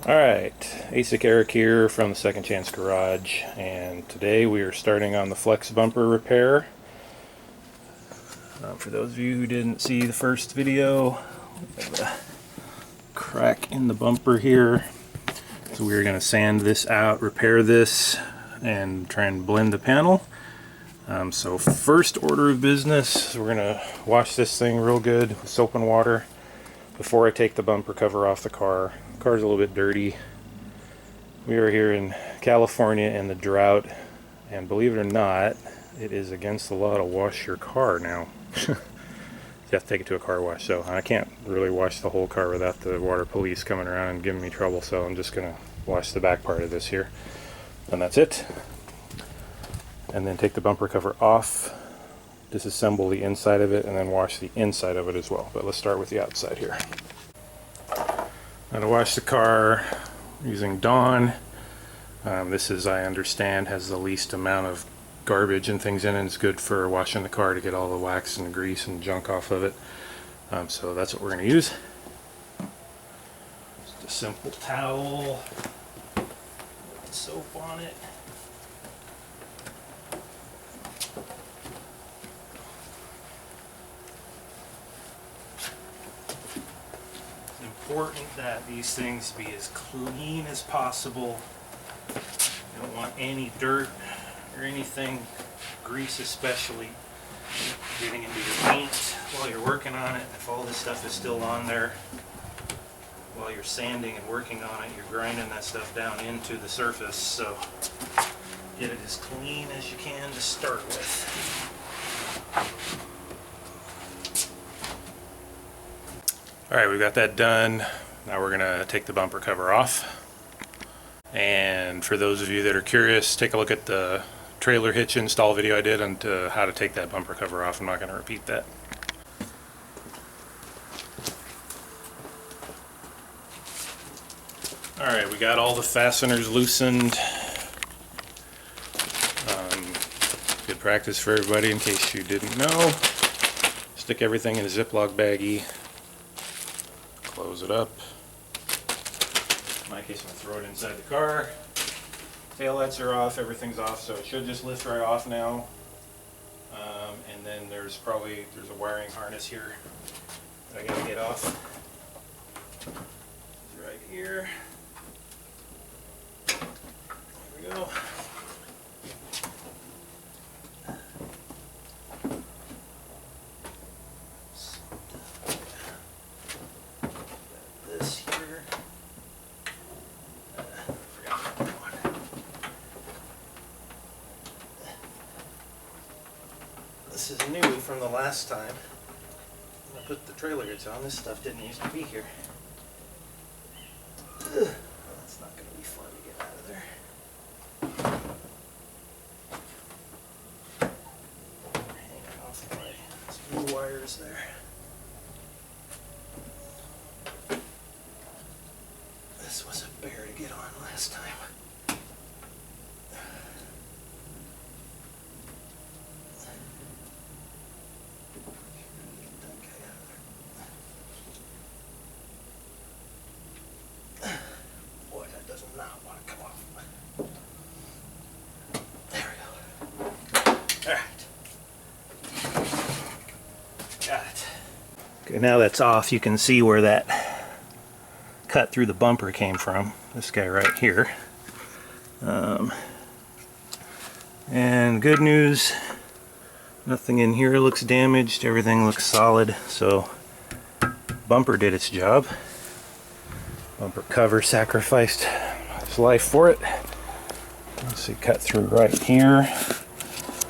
Alright, ASIC Eric here from the Second Chance Garage, and today we are starting on the flex bumper repair. For those of you who didn't see the first video, we have a crack in the bumper here. So we're going to sand this out, repair this, and try and blend the panel. So first order of business, we're going to wash this thing real good with soap and water before I take the bumper cover off the car. The car's a little bit dirty. We are here in California in the drought, and believe it or not, it is against the law to wash your car now. You have to take it to a car wash, so I can't really wash the whole car without the water police coming around and giving me trouble, so I'm just going to wash the back part of this here, and that's it. And then take the bumper cover off, disassemble the inside of it, and then wash the inside of it as well. But let's start with the outside here. Now to wash the car using Dawn, this is, I understand, has the least amount of garbage and things in it. It's good for washing the car to get all the wax and the grease and junk off of it. So that's what we're going to use. Just a simple towel with soap on it. Important that these things be as clean as possible. You don't want any dirt or anything, grease especially, getting into your paint while you're working on it. If all this stuff is still on there while you're sanding and working on it, you're grinding that stuff down into the surface, so get it as clean as you can to start with. Alright, we've got that done. Now we're going to take the bumper cover off. And for those of you that are curious, take a look at the trailer hitch install video I did on how to take that bumper cover off. I'm not going to repeat that. Alright, we got all the fasteners loosened. Good practice for everybody in case you didn't know. Stick everything in a Ziploc baggie. Close it up. In my case, I'm going to throw it inside the car. Taillights are off, everything's off, so it should just lift right off now. And then there's a wiring harness here that I got to get off. It's right here. There we go. This is new from the last time I put the trailer hitch on. This stuff didn't used to be here. That's not going to be fun to get out of there. Hanging off by some new wires there. This was a bear to get on last time. Not want to come off. There we go. Alright. Got it. Okay, now that's off, you can see where that cut through the bumper came from. This guy right here. And good news, nothing in here looks damaged, everything looks solid, so bumper did its job. Bumper cover sacrificed his life for it. Let's see, cut through right here.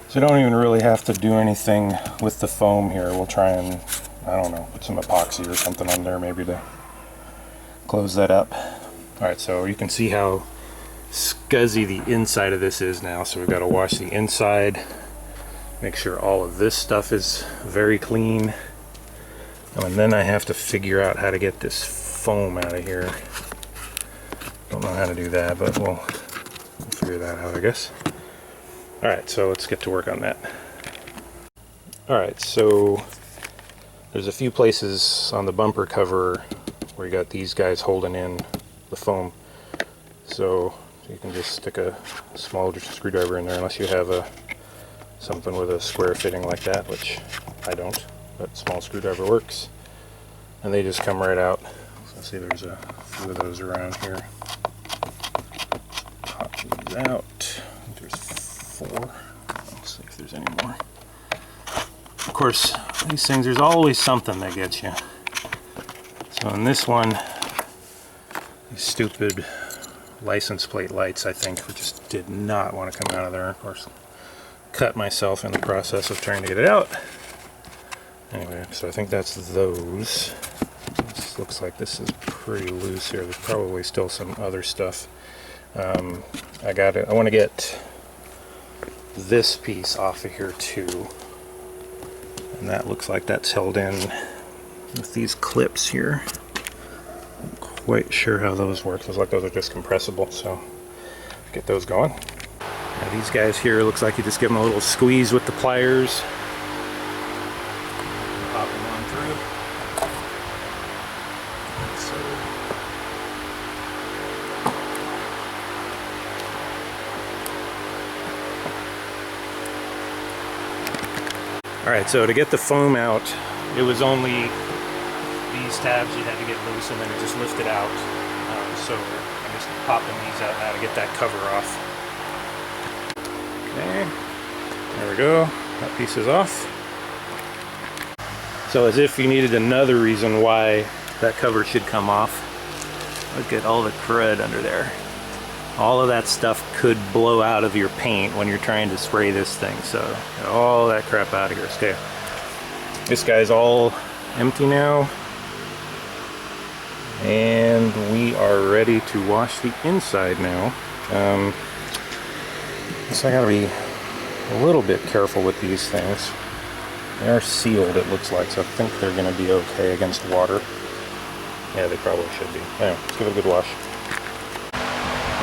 So you don't even really have to do anything with the foam here. We'll try and, I don't know, put some epoxy or something on there maybe to close that up. Alright, so you can see how scuzzy the inside of this is now. So we've got to wash the inside, make sure all of this stuff is very clean. And then I have to figure out how to get this foam out of here. Don't know how to do that, but we'll figure that out, I guess. Alright, so let's get to work on that. Alright, so there's a few places on the bumper cover where you got these guys holding in the foam. So you can just stick a small screwdriver in there unless you have something with a square fitting like that, which I don't, but small screwdriver works. And they just come right out. So see, there's a few of those around here. Pop these out. I think there's 4. Let's see if there's any more. Of course, these things, there's always something that gets you. So in this one, these stupid license plate lights, I think, just did not want to come out of there. Of course, cut myself in the process of trying to get it out. Anyway, so I think that's those. This looks like this is pretty loose here. There's probably still some other stuff. I want to get this piece off of here too. And that looks like that's held in with these clips here. I'm quite sure how those work. Looks like those are just compressible, so get those going. Now these guys here, looks like you just give them a little squeeze with the pliers. Pop them on through. Alright, so to get the foam out, it was only these tabs you had to get loose and then it just lifted out. So I'm just popping these out now to get that cover off. Okay, there we go. That piece is off. So as if you needed another reason why that cover should come off, look at all the crud under there. All of that stuff could blow out of your paint when you're trying to spray this thing. So get all that crap out of here. Okay, this guy's all empty now. And we are ready to wash the inside now. So I gotta be a little bit careful with these things. They are sealed, it looks like, so I think they're gonna be okay against water. Yeah, they probably should be. Anyway, let's give it a good wash.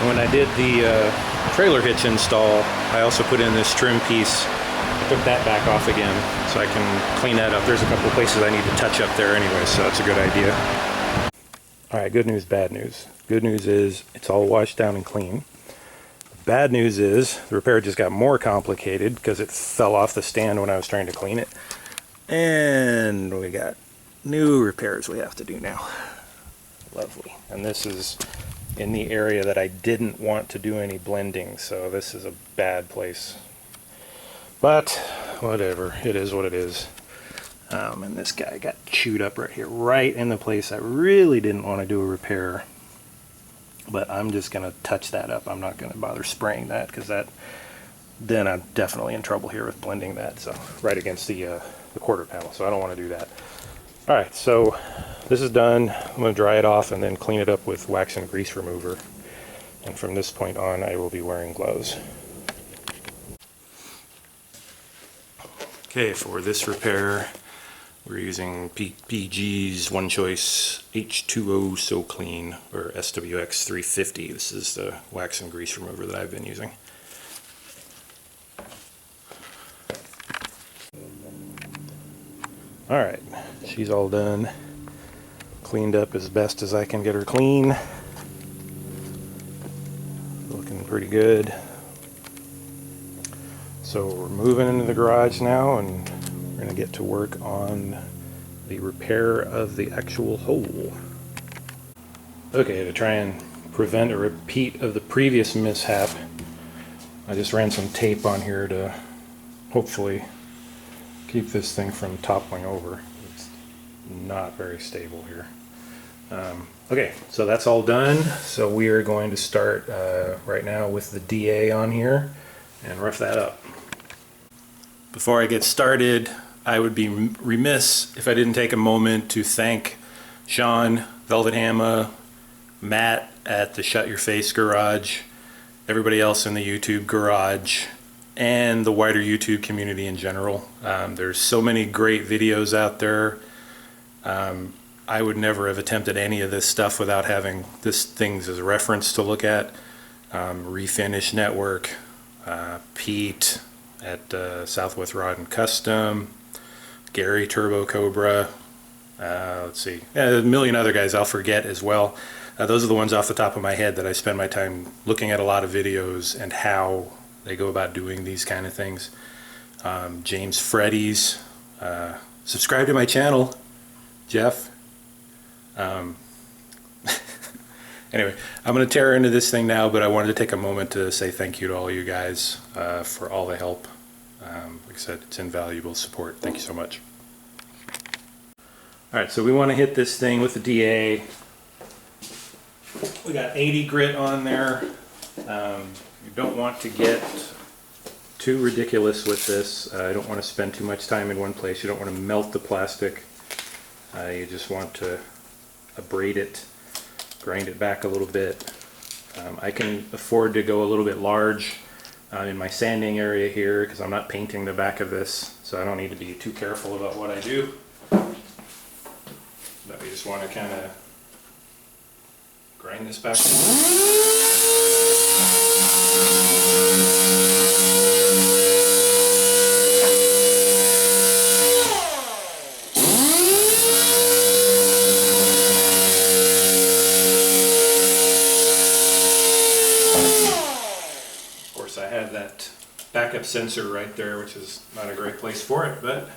When I did the trailer hitch install, I also put in this trim piece. I took that back off again so I can clean that up. There's a couple of places I need to touch up there anyway, so that's a good idea. Alright, good news, bad news. Good news is it's all washed down and clean. Bad news is the repair just got more complicated because it fell off the stand when I was trying to clean it. And we got new repairs we have to do now. Lovely. And this is in the area that I didn't want to do any blending, so this is a bad place. But whatever, it is what it is. And this guy got chewed up right here, right in the place I really didn't want to do a repair. But I'm just going to touch that up. I'm not going to bother spraying that because then I'm definitely in trouble here with blending that. So right against the quarter panel, so I don't want to do that. All right, so this is done. I'm going to dry it off and then clean it up with wax and grease remover. And from this point on, I will be wearing gloves. Okay, for this repair, we're using PPG's One Choice H2O So Clean, or SWX 350. This is the wax and grease remover that I've been using. Alright, she's all done. Cleaned up as best as I can get her clean. Looking pretty good. So we're moving into the garage now and we're going to get to work on the repair of the actual hole. Okay, to try and prevent a repeat of the previous mishap, I just ran some tape on here to hopefully keep this thing from toppling over. It's not very stable here. Okay, so that's all done. So we are going to start right now with the DA on here and rough that up. Before I get started, I would be remiss if I didn't take a moment to thank Sean, Velvet Hammer, Matt at the Shut Your Face Garage, everybody else in the YouTube garage, and the wider YouTube community in general. There's so many great videos out there. I would never have attempted any of this stuff without having this things as a reference to look at. Refinish Network, Pete at Southwest Rod and Custom, Gary Turbo Cobra, let's see, a million other guys I'll forget as well. Those are the ones off the top of my head that I spend my time looking at a lot of videos and how they go about doing these kind of things. James Freddy's, subscribe to my channel, Jeff. Anyway, I'm going to tear into this thing now, but I wanted to take a moment to say thank you to all you guys for all the help. Like I said, it's invaluable support. Thank you so much. Alright, so we want to hit this thing with the DA. We got 80 grit on there. You don't want to get too ridiculous with this. I don't want to spend too much time in one place. You don't want to melt the plastic. You just want to abrade it, grind it back a little bit. I can afford to go a little bit large in my sanding area here because I'm not painting the back of this, so I don't need to be too careful about what I do. But we just want to kind of grind this back. Of course, I have that backup sensor right there, which is not a great place for it, but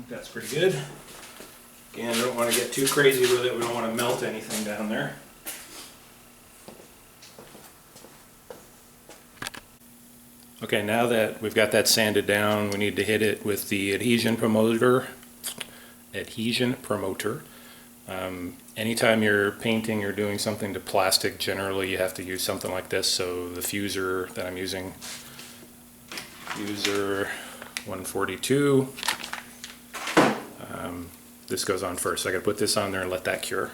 that's pretty good. Again, I don't want to get too crazy with it. We don't want to melt anything down there. Okay, now that we've got that sanded down, we need to hit it with the adhesion promoter. Anytime you're painting or doing something to plastic, generally you have to use something like this. So the Fusor that I'm using, Fusor 142. This goes on first. So I gotta put this on there and let that cure.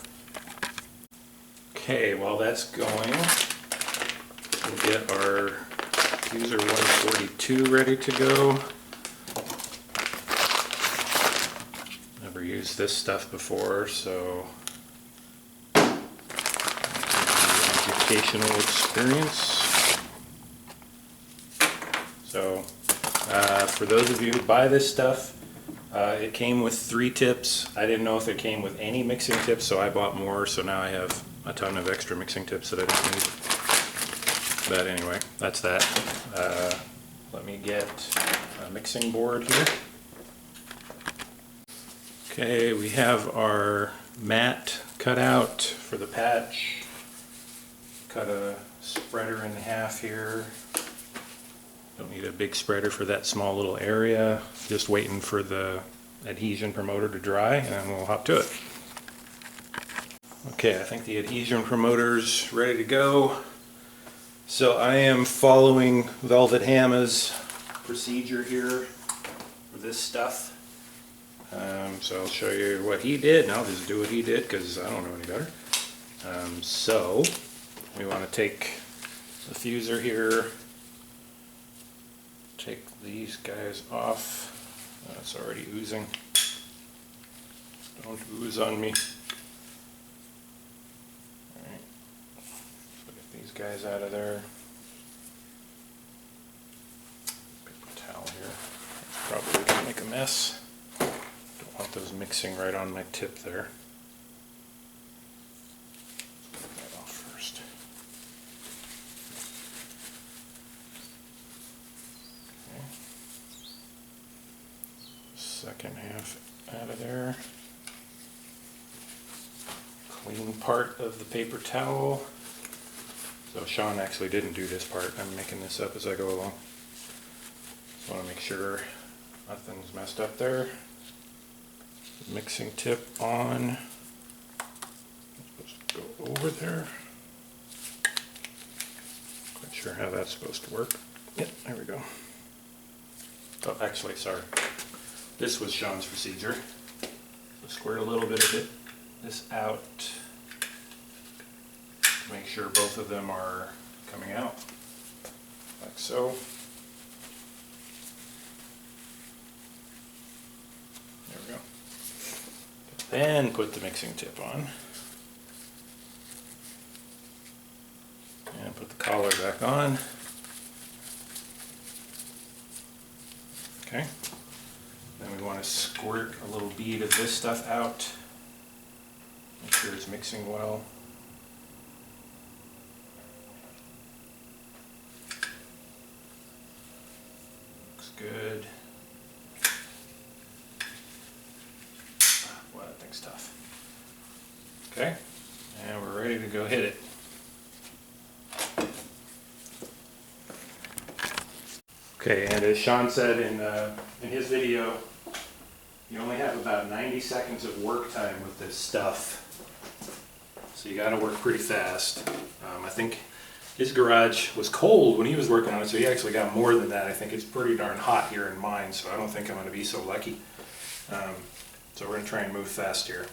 Okay, while that's going, we'll get our Fusor 142 ready to go. Never used this stuff before, so educational experience. So for those of you who buy this stuff, it came with 3 tips. I didn't know if it came with any mixing tips, so I bought more, so now I have a ton of extra mixing tips that I don't need. But anyway, that's that. Let me get a mixing board here. Okay, we have our mat cut out for the patch. Cut a spreader in half here. Don't need a big spreader for that small little area. Just waiting for the adhesion promoter to dry and then we'll hop to it. Okay, I think the adhesion promoter's ready to go. So I am following Velvet Hammer's procedure here for this stuff. So I'll show you what he did, and I'll just do what he did because I don't know any better. So we want to take the Fusor here. Take these guys off. It's already oozing. Don't ooze on me. Alright. So get these guys out of there. Paper towel here. Probably gonna make a mess. Don't want those mixing right on my tip there. Get that off first. Second half out of there. Clean part of the paper towel. So Sean actually didn't do this part. I'm making this up as I go along. Just want to make sure nothing's messed up there. Mixing tip on. It's supposed to go over there. Quite sure how that's supposed to work. Yep, there we go. Oh, actually, sorry. This was Sean's procedure. So squirt a little bit of this out to make sure both of them are coming out, like so. Then put the mixing tip on. And put the collar back on. Okay. Then we want to squirt a little bead of this stuff out. Make sure it's mixing well. Looks good. Wow, that thing's tough. Okay, and we're ready to go hit it. Okay, and as Sean said in his video, you only have about 90 seconds of work time with this stuff. So you gotta work pretty fast. I think his garage was cold when he was working on it, so he actually got more than that. I think it's pretty darn hot here in mine, so I don't think I'm gonna be so lucky. So we're gonna try and move fast here.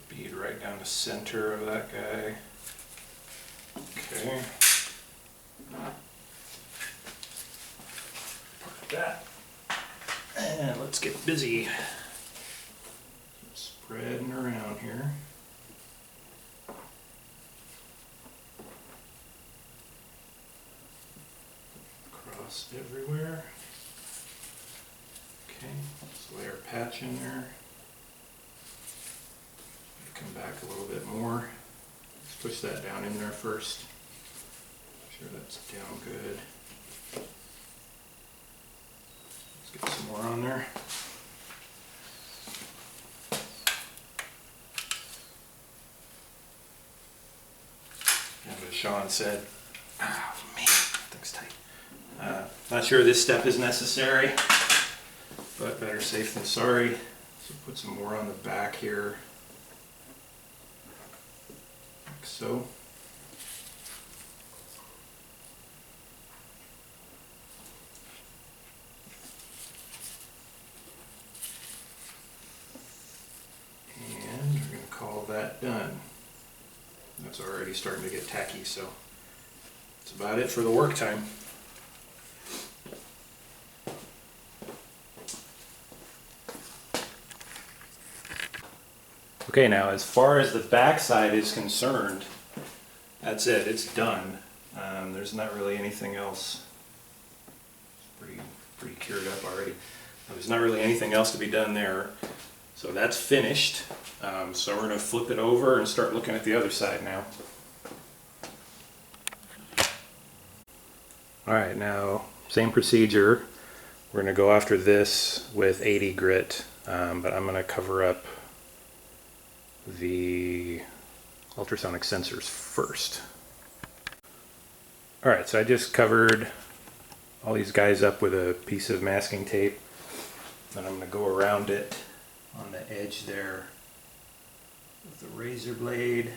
Bead right down the center of that guy. Okay. Park that. And let's get busy. Spreading around here. Cross everywhere. Okay, let's layer a patch in there. Come back a little bit more. Let's push that down in there first. Make sure that's down good. Let's get some more on there. And as Sean said, oh man, that thing's tight. Not sure this step is necessary, but better safe than sorry. So put some more on the back here. Like so. And we're going to call that done. That's already starting to get tacky, so that's about it for the work time. Okay, now as far as the back side is concerned, that's it, it's done. There's not really anything else. It's pretty cured up already. There's not really anything else to be done there. So that's finished. So we're going to flip it over and start looking at the other side now. Alright, now same procedure. We're going to go after this with 80 grit, but I'm going to cover up the ultrasonic sensors first. Alright, so I just covered all these guys up with a piece of masking tape. Then I'm going to go around it on the edge there with the razor blade.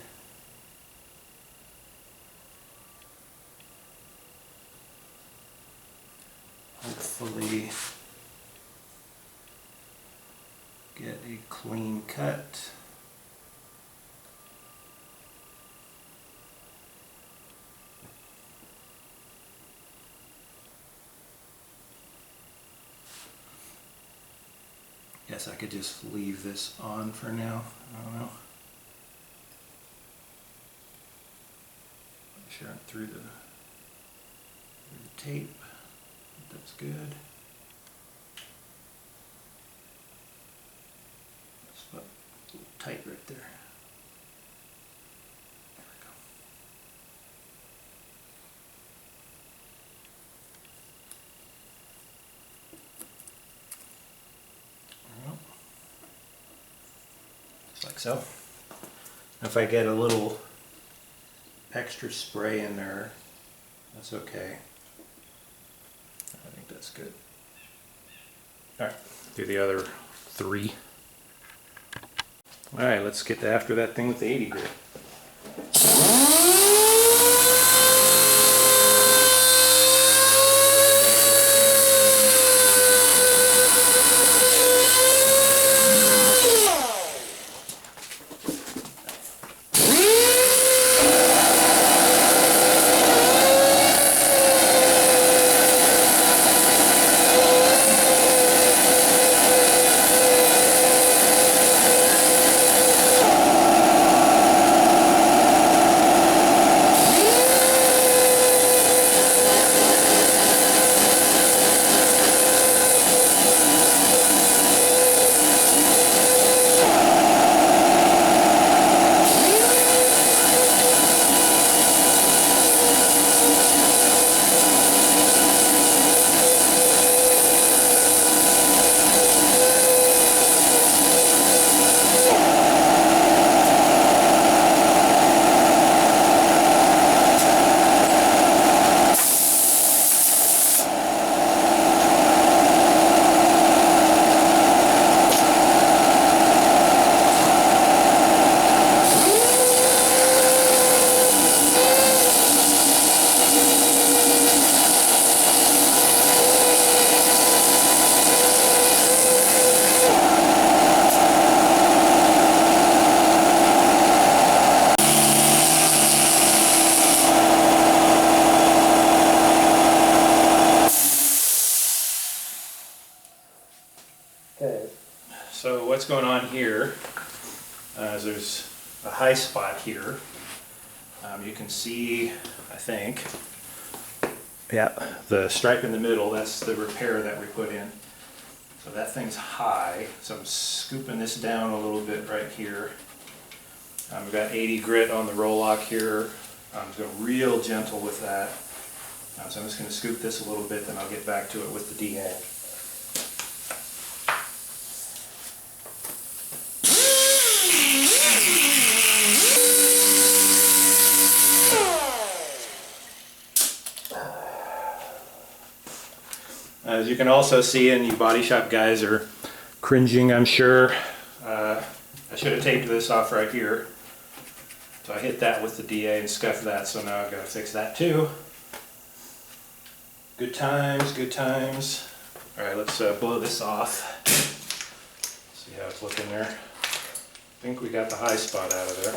Hopefully get a clean cut. Guess I could just leave this on for now. I don't know. Make sure I'm through the tape. That's good. That's a little tight right there. There we go. Just like so. If I get a little extra spray in there, that's okay. I think that's good. Alright, do the other 3. Alright, let's get after that thing with the 80 grit. Okay. So what's going on here is there's a high spot here. You can see, I think, yeah, the stripe in the middle, that's the repair that we put in. So that thing's high, so I'm scooping this down a little bit right here. We've got 80 grit on the roll lock here. I'm just going real gentle with that. So I'm just going to scoop this a little bit, then I'll get back to it with the DA. As you can also see, and you body shop guys are cringing, I'm sure. I should have taped this off right here. So I hit that with the DA and scuffed that, so now I've got to fix that too. Good times, good times. Alright, let's blow this off. See how it's looking there. I think we got the high spot out of there.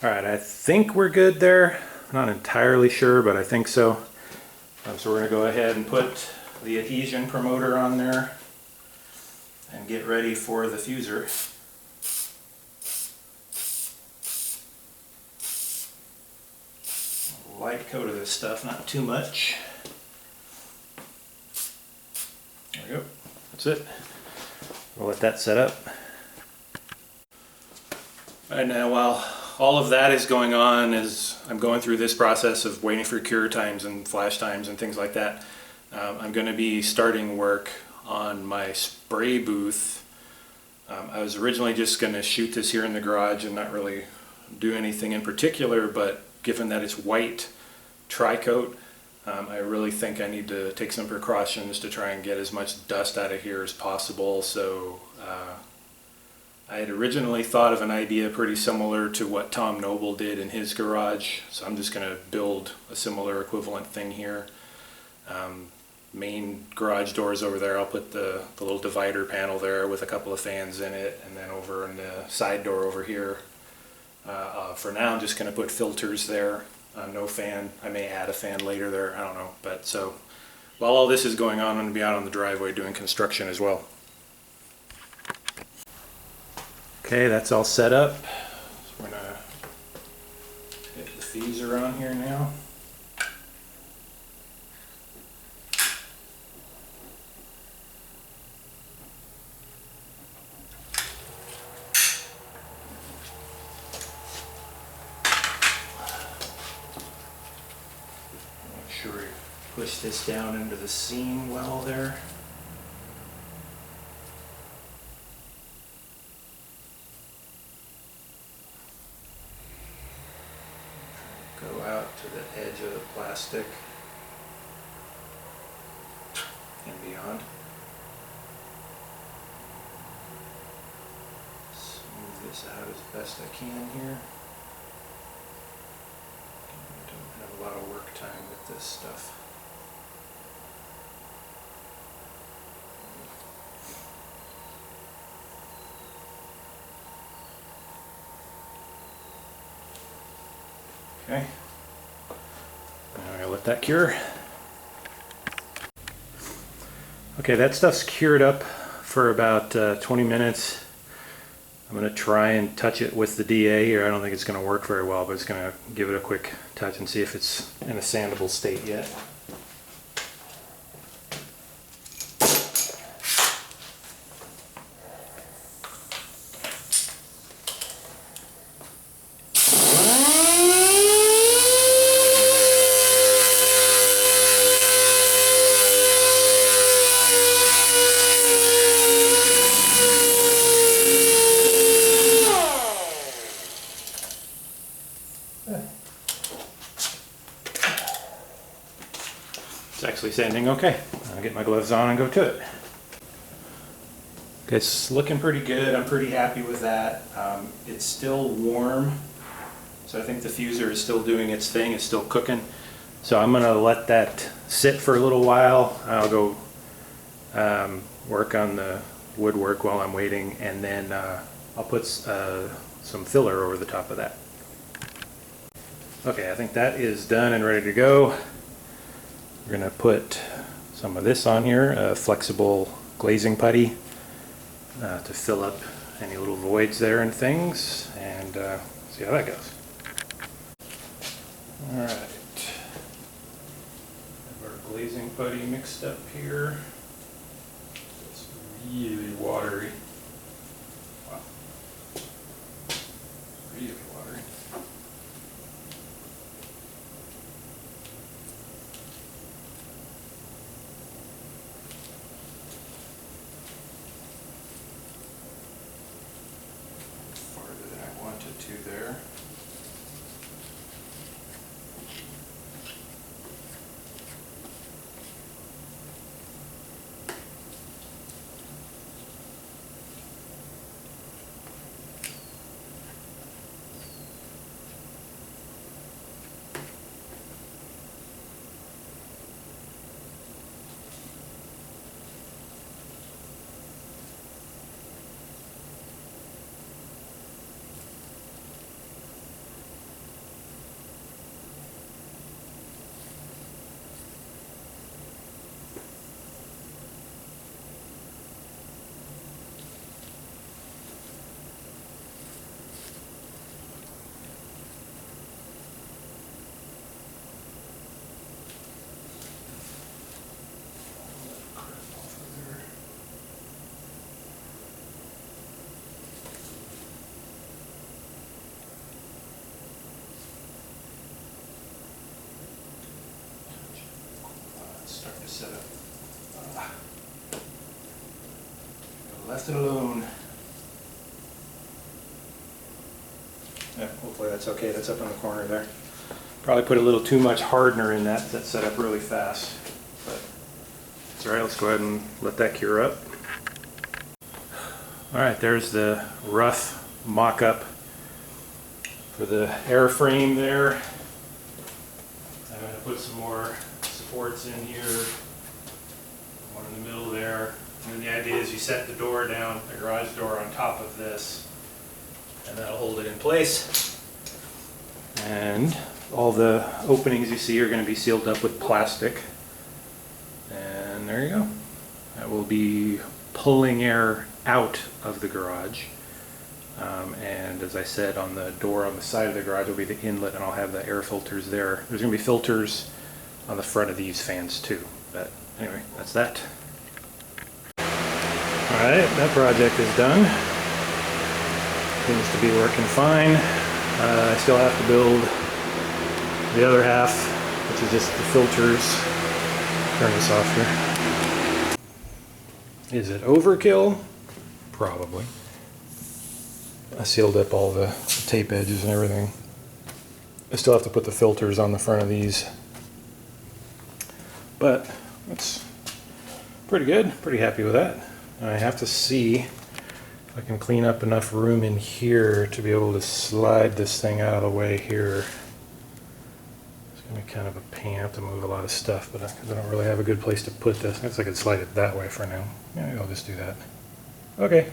Alright, I think we're good there. I'm not entirely sure, but I think so. So we're going to go ahead and put the adhesion promoter on there and get ready for the fuser. Light coat of this stuff, not too much. There we go. That's it. We'll let that set up. Alright, now while all of that is going on, as I'm going through this process of waiting for cure times and flash times and things like that, I'm going to be starting work on my spray booth. I was originally just going to shoot this here in the garage and not really do anything in particular, but given that it's white tri-coat, I really think I need to take some precautions to try and get as much dust out of here as possible. So I had originally thought of an idea pretty similar to what Tom Noble did in his garage, so I'm just going to build a similar equivalent thing here. Main garage doors over there, I'll put the little divider panel there with a couple of fans in it, and then over in the side door over here, for now I'm just going to put filters there, no fan. I may add a fan later there, I don't know. But so while all this is going on, I'm going to be out on the driveway doing construction as well. Okay, that's all set up. So we're going to hit the Fusor on here now. Make sure we push this down into the seam well there. Go out to the edge of the plastic and beyond. Smooth this out as best I can here. I don't have a lot of work time with this stuff. Okay, now I'm gonna let that cure. Okay, that stuff's cured up for about 20 minutes. I'm gonna try and touch it with the DA here. I don't think it's gonna work very well, but it's gonna give it a quick touch and see if it's in a sandable state yet. It's actually sanding okay. I'll get my gloves on and go to it. Okay, it's looking pretty good. I'm pretty happy with that. It's still warm, so I think the Fusor is still doing its thing. It's still cooking. So I'm gonna let that sit for a little while. I'll go work on the woodwork while I'm waiting, and then I'll put some filler over the top of that. Okay, I think that is done and ready to go. We're going to put some of this on here, flexible glazing putty, to fill up any little voids there and things, and see how that goes. Alright, have our glazing putty mixed up here. It's really watery. Wow. Really watery. Farther than I wanted to there. Starting to set up. Left it alone. Yeah, hopefully that's okay. That's up in the corner there. Probably put a little too much hardener in that. That set up really fast. But it's alright, let's go ahead and let that cure up. Alright, there's the rough mock-up for the airframe there. I'm going to put some more supports in here, one in the middle there, and then the idea is you set the door down, the garage door on top of this, and that'll hold it in place. And all the openings you see are going to be sealed up with plastic, and there you go. That will be pulling air out of the garage, and as I said, on the door on the side of the garage will be the inlet, and I'll have the air filters there. There's going to be filters on the front of these fans too. But anyway, that's that. Alright, that project is done. Seems to be working fine. I still have to build the other half, which is just the filters. Turn this off here. Is it overkill? Probably. I sealed up all the tape edges and everything. I still have to put the filters on the front of these. But that's pretty good, pretty happy with that. I have to see if I can clean up enough room in here to be able to slide this thing out of the way here. It's going to be kind of a pain. I have to move a lot of stuff, but because I don't really have a good place to put this, I guess I could slide it that way for now. Maybe I'll just do that. Okay.